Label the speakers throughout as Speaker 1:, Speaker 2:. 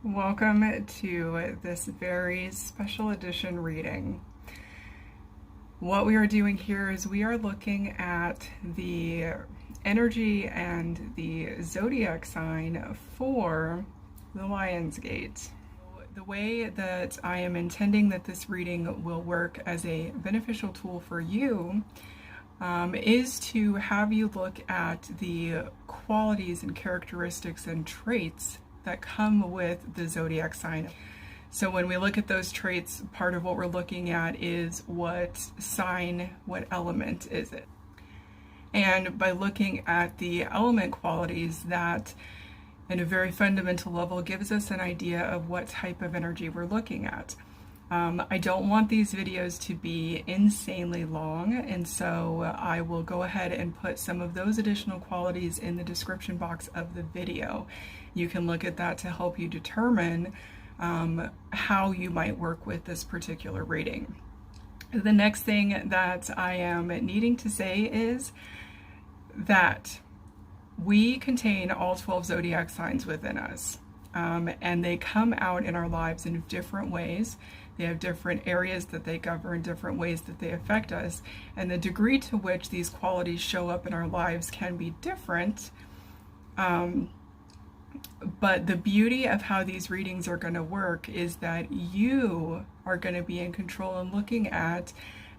Speaker 1: Welcome to this very special edition reading. What we are doing here is we are looking at the energy and the zodiac sign for the Lion's Gate. The way that I am intending that this reading will work as a beneficial tool for you is to have you look at the qualities and characteristics and traits that come with the zodiac sign. So when we look at those traits, part of what we're looking at is what sign, what element is it? And by looking at the element qualities, that in a very fundamental level gives us an idea of what type of energy we're looking at. I don't want these videos to be insanely long, and so I will go ahead and put some of those additional qualities in the description box of the video. You can look at that to help you determine how you might work with this particular reading. The next thing that I am needing to say is that we contain all 12 zodiac signs within us, and they come out in our lives in different ways. They have different areas that they govern, different ways that they affect us, and the degree to which these qualities show up in our lives can be different. But the beauty of how these readings are going to work is that you are going to be in control and looking at,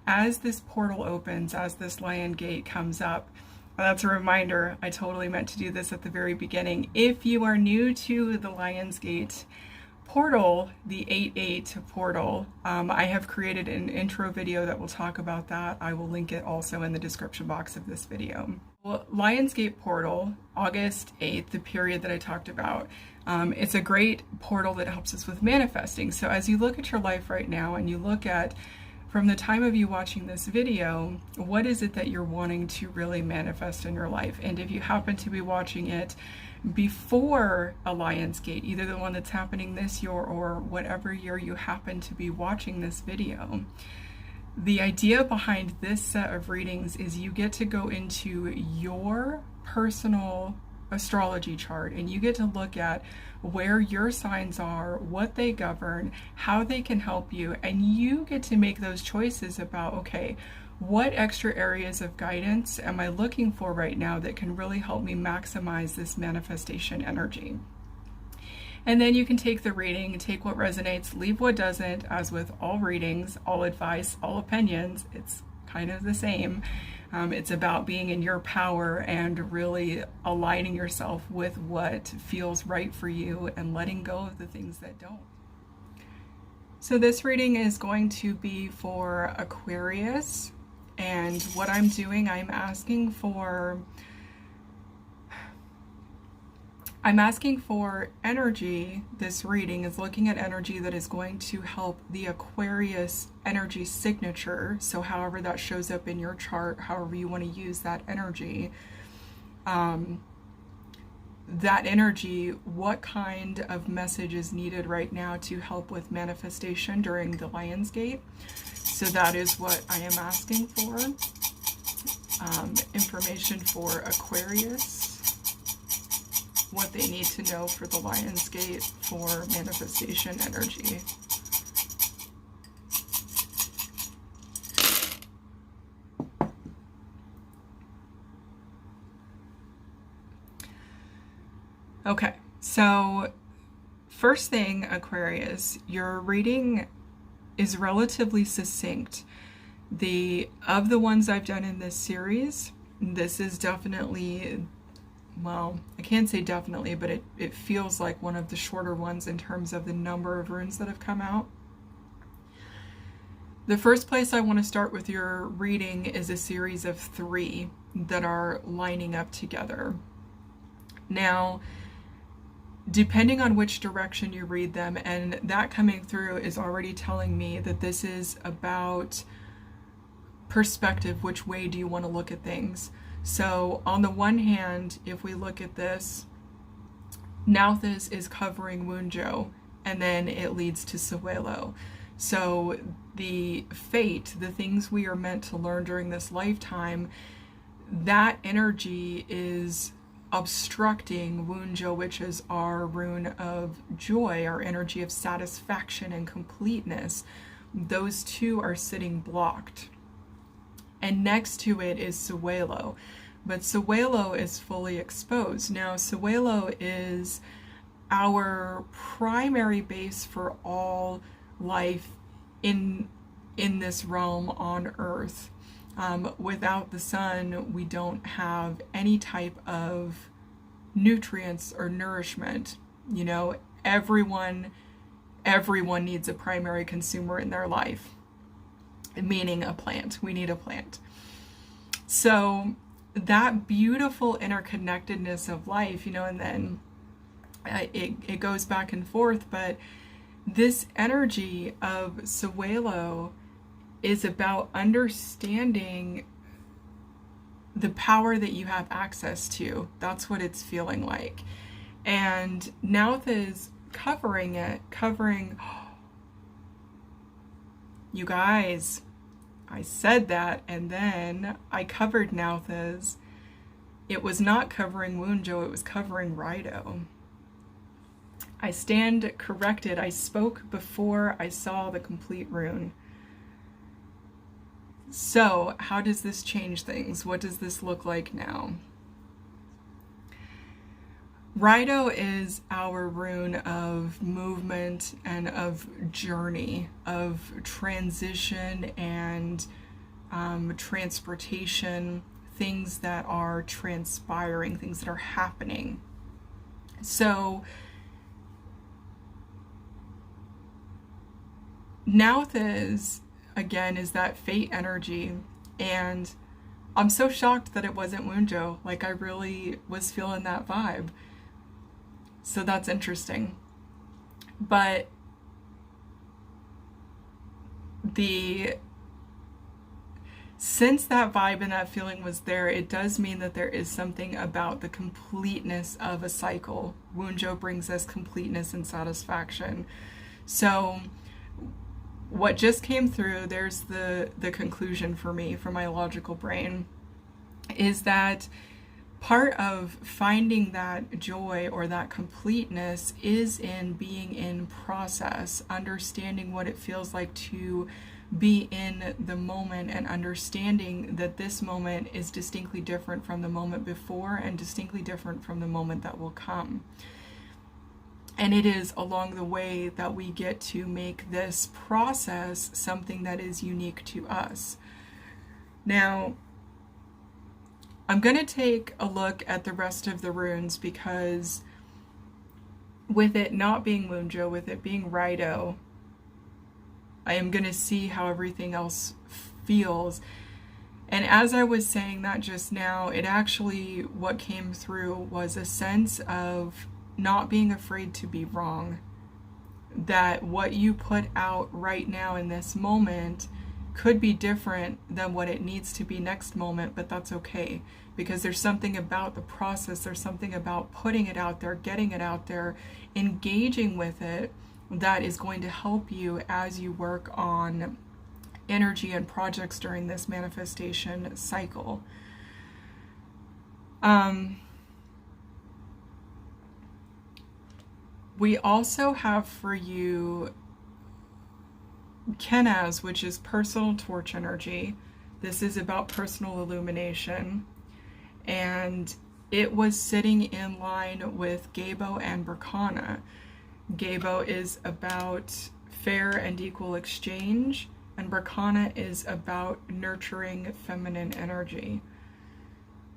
Speaker 1: as this portal opens, as this Lion Gate comes up. That's a reminder, I totally meant to do this at the very beginning. If you are new to the Lion's Gate portal, the 8-8 portal, I have created an intro video that will talk about that. I will link it also in the description box of this video. Well, Lion's Gate portal, August 8th, the period that I talked about, it's a great portal that helps us with manifesting. So as you look at your life right now and you look at, from the time of you watching this video, what is it that you're wanting to really manifest in your life? And if you happen to be watching it before a Lion's Gate, either the one that's happening this year or whatever year you happen to be watching this video, the idea behind this set of readings is you get to go into your personal astrology chart and you get to look at where your signs are, what they govern, how they can help you, and you get to make those choices about, okay, what extra areas of guidance am I looking for right now that can really help me maximize this manifestation energy? And then you can take the reading, take what resonates, leave what doesn't. As with all readings, all advice, all opinions, it's kind of the same. It's about being in your power and really aligning yourself with what feels right for you and letting go of the things that don't. So this reading is going to be for Aquarius, and what I'm doing, I'm asking for energy. This reading is looking at energy that is going to help the Aquarius energy signature. So however that shows up in your chart, however you want to use that energy, what kind of message is needed right now to help with manifestation during the Lion's Gate. So that is what I am asking for. Information for Aquarius, what they need to know for the Lion's Gate for manifestation energy. Okay, so first thing, Aquarius, your reading is relatively succinct. Of the ones I've done in this series, this is definitely, well, I can't say definitely, but it feels like one of the shorter ones in terms of the number of runes that have come out. The first place I want to start with your reading is a series of 3 that are lining up together. Now, depending on which direction you read them, and that coming through is already telling me that this is about perspective. Which way do you want to look at things? So on the one hand, if we look at this, Nauthis is covering Wunjo, and then it leads to Sewelo. So the fate, the things we are meant to learn during this lifetime, that energy is obstructing Wunjo, which is our rune of joy, our energy of satisfaction and completeness. Those two are sitting blocked. And next to it is Suelo. But Suelo is fully exposed. Now, Suelo is our primary base for all life in this realm on Earth. Without the sun, we don't have any type of nutrients or nourishment. You know, everyone needs a primary consumer in their life, meaning a plant. We need a plant. So that beautiful interconnectedness of life, you know, and then it goes back and forth, but this energy of Suelo is about understanding the power that you have access to. That's what it's feeling like. And Nauth is covering it, you guys, I said that, and then I covered Nauth's. It was not covering Wunjo, it was covering Rido. I stand corrected. I spoke before I saw the complete rune. So, how does this change things? What does this look like now? Rido is our rune of movement and of journey, of transition and transportation, things that are transpiring, things that are happening. So, Nauth is that fate energy, and I'm so shocked that it wasn't Wunjo. Like, I really was feeling that vibe. So that's interesting. But since that vibe and that feeling was there, it does mean that there is something about the completeness of a cycle. Wunjo brings us completeness and satisfaction. So what just came through, there's the conclusion for me, for my logical brain, is that part of finding that joy or that completeness is in being in process, understanding what it feels like to be in the moment, and understanding that this moment is distinctly different from the moment before and distinctly different from the moment that will come. And it is along the way that we get to make this process something that is unique to us. Now, I'm going to take a look at the rest of the runes, because with it not being Wunjo, with it being Rido, I am going to see how everything else feels. And as I was saying that just now, it actually, what came through was a sense of not being afraid to be wrong. That what you put out right now in this moment could be different than what it needs to be next moment, but that's okay, because there's something about the process, there's something about putting it out there, getting it out there, engaging with it, that is going to help you as you work on energy and projects during this manifestation cycle. We also have for you Kenaz, which is personal torch energy. This is about personal illumination. And it was sitting in line with Gabo and Berkana. Gabo is about fair and equal exchange, and Berkana is about nurturing feminine energy.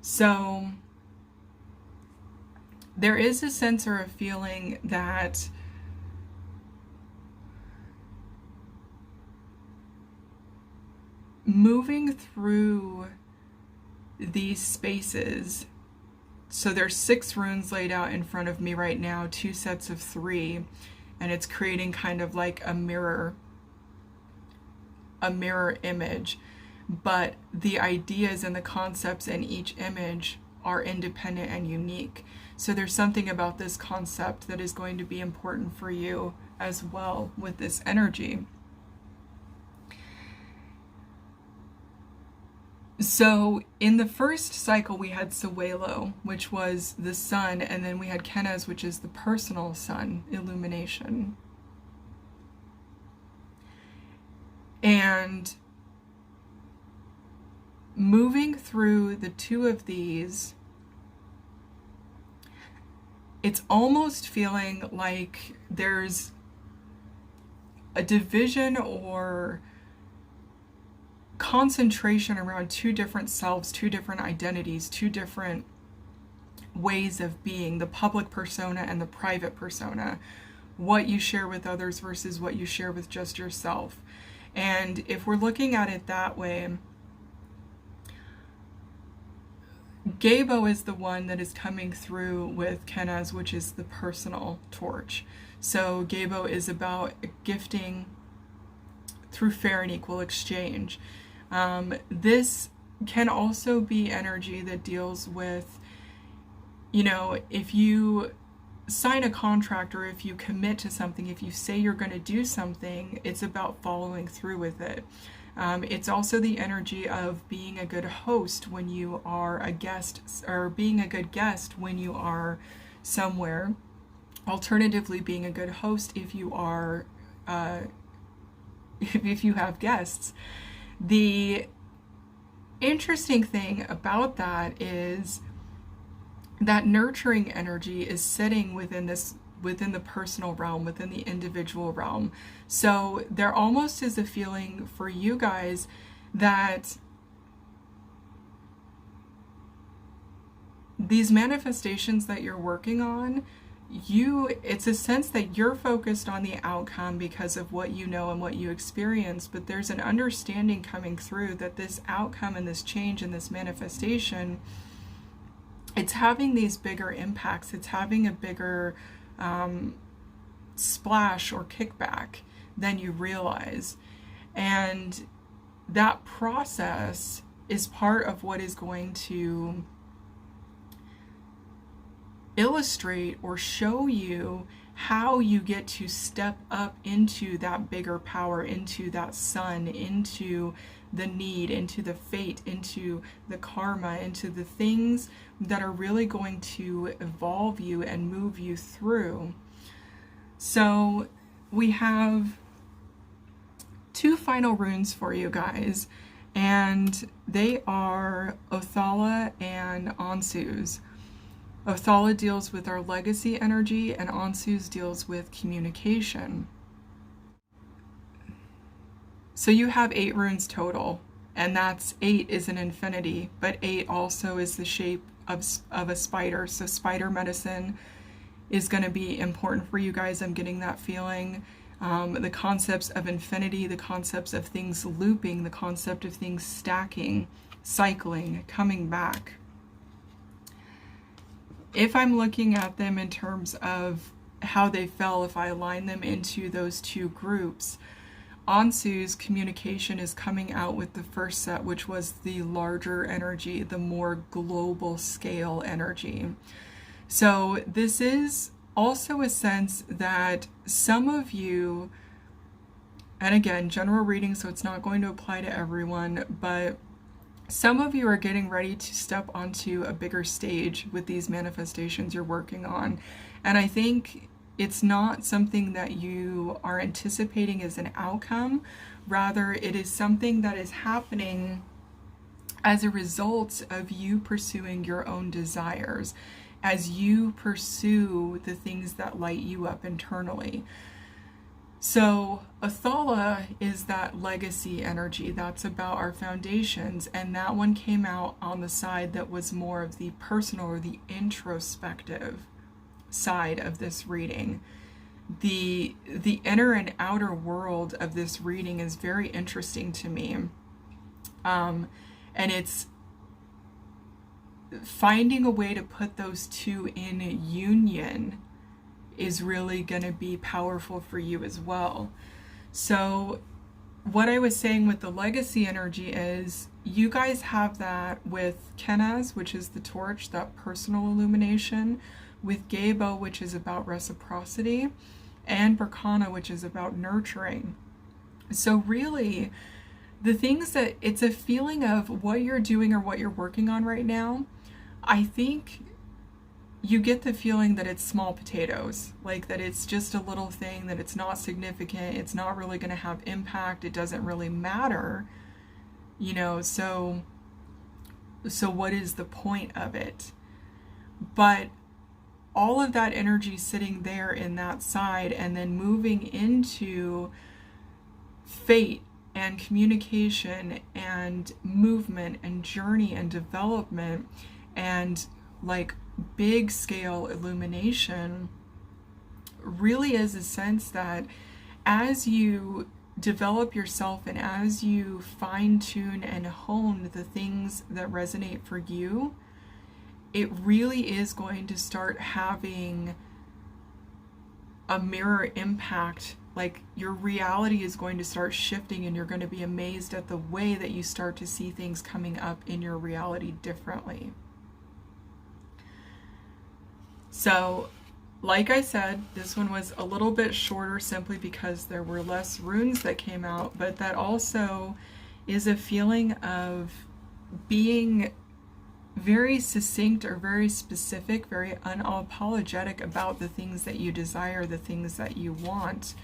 Speaker 1: So there is a sense or a feeling that moving through these spaces, so there's 6 runes laid out in front of me right now, 2 sets of 3, and it's creating kind of like a mirror image, but the ideas and the concepts in each image are independent and unique. So there's something about this concept that is going to be important for you as well with this energy. So in the first cycle, we had Sewelo, which was the sun, and then we had Kenaz, which is the personal sun illumination. And moving through the two of these, it's almost feeling like there's a division or concentration around two different selves, two different identities, two different ways of being, the public persona and the private persona, what you share with others versus what you share with just yourself. And if we're looking at it that way, Gabo is the one that is coming through with Kenaz, which is the personal torch. So Gabo is about gifting through fair and equal exchange. This can also be energy that deals with, you know, if you sign a contract or if you commit to something, if you say you're going to do something, it's about following through with it. It's also the energy of being a good host when you are a guest, or being a good guest when you are somewhere. Alternatively, being a good host if you are, if you have guests. The interesting thing about that is that nurturing energy is sitting within the personal realm, within the individual realm. So there almost is a feeling for you guys that these manifestations that you're working on, it's a sense that you're focused on the outcome because of what you know and what you experience, but there's an understanding coming through that this outcome and this change and this manifestation, it's having these bigger impacts. It's having a bigger splash or kickback than you realize. And that process is part of what is going to illustrate or show you how you get to step up into that bigger power, into that sun, into the need, into the fate, into the karma, into the things that are really going to evolve you and move you through. So we have two final runes for you guys, and they are Othala and Ansu's. Othala deals with our legacy energy, and Ansu's deals with communication. So you have 8 runes total, and that's 8 is an infinity, but 8 also is the shape of a spider. So spider medicine is going to be important for you guys. I'm getting that feeling. The concepts of infinity, the concepts of things looping, the concept of things stacking, cycling, coming back. If I'm looking at them in terms of how they fell, if I align them into those two groups, Ansu's communication is coming out with the first set, which was the larger energy, the more global scale energy. So this is also a sense that some of you, and again, general reading, so it's not going to apply to everyone, but some of you are getting ready to step onto a bigger stage with these manifestations you're working on. And I think it's not something that you are anticipating as an outcome. Rather, it is something that is happening as a result of you pursuing your own desires, as you pursue the things that light you up internally. So Othala is that legacy energy. That's about our foundations, and that one came out on the side that was more of the personal or the introspective side of this reading. The inner and outer world of this reading is very interesting to me. And it's finding a way to put those two in union is really going to be powerful for you as well. So what I was saying with the legacy energy is you guys have that with Kenaz, which is the torch, that personal illumination, with Gabo, which is about reciprocity, and Berkana, which is about nurturing. So really, the things that it's a feeling of what you're doing or what you're working on right now. I think you get the feeling that it's small potatoes, like that it's just a little thing, that it's not significant, it's not really going to have impact, it doesn't really matter, you know, so what is the point of it? But all of that energy sitting there in that side and then moving into fate and communication and movement and journey and development and like big scale illumination really is a sense that as you develop yourself and as you fine tune and hone the things that resonate for you, it really is going to start having a mirror impact. Like your reality is going to start shifting and you're going to be amazed at the way that you start to see things coming up in your reality differently. So, like I said, this one was a little bit shorter simply because there were less runes that came out, but that also is a feeling of being very succinct or very specific, very unapologetic about the things that you desire, the things that you want,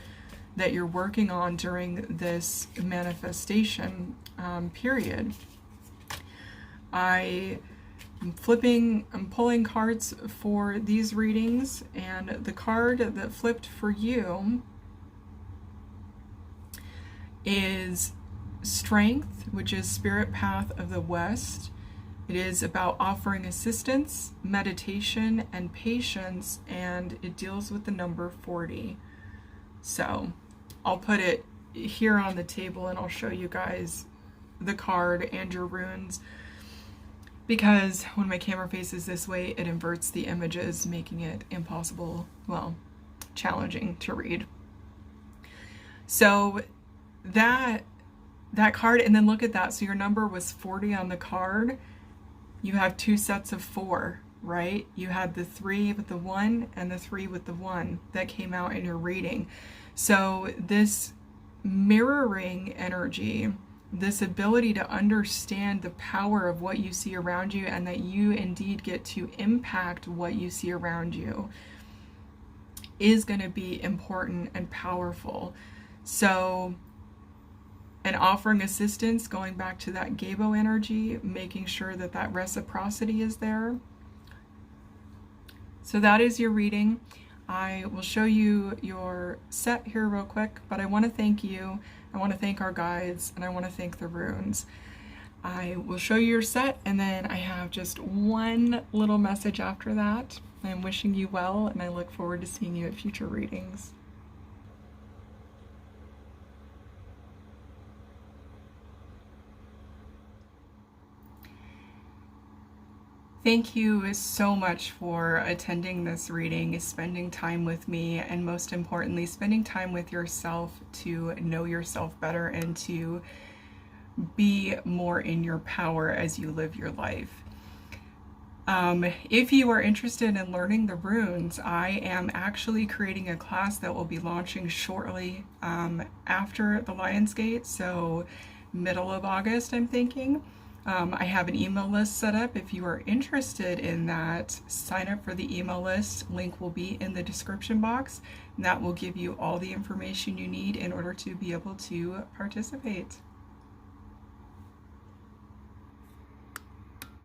Speaker 1: that you're working on during this manifestation period. I'm pulling cards for these readings, and the card that flipped for you is Strength, which is Spirit Path of the West. It is about offering assistance, meditation, and patience, and it deals with the number 40. So I'll put it here on the table and I'll show you guys the card and your runes, because when my camera faces this way, it inverts the images, making it impossible, well, challenging to read. So that card, and then look at that. So your number was 40 on the card. You have two sets of 4, right? You had the 3 with the 1 and the 3 with the 1 that came out in your reading. So this mirroring energy, this ability to understand the power of what you see around you and that you indeed get to impact what you see around you, is going to be important and powerful. So, and offering assistance, going back to that Gabo energy, making sure that that reciprocity is there. So that is your reading. I will show you your set here real quick, but I want to thank you. I want to thank our guides, and I want to thank the runes. I will show you your set, and then I have just one little message after that. I'm wishing you well, and I look forward to seeing you at future readings. Thank you so much for attending this reading, spending time with me, and most importantly, spending time with yourself to know yourself better and to be more in your power as you live your life. If you are interested in learning the runes, I am actually creating a class that will be launching shortly after the Lionsgate, so middle of August, I'm thinking. I have an email list set up. If you are interested in that, sign up for the email list. Link will be in the description box, and that will give you all the information you need in order to be able to participate.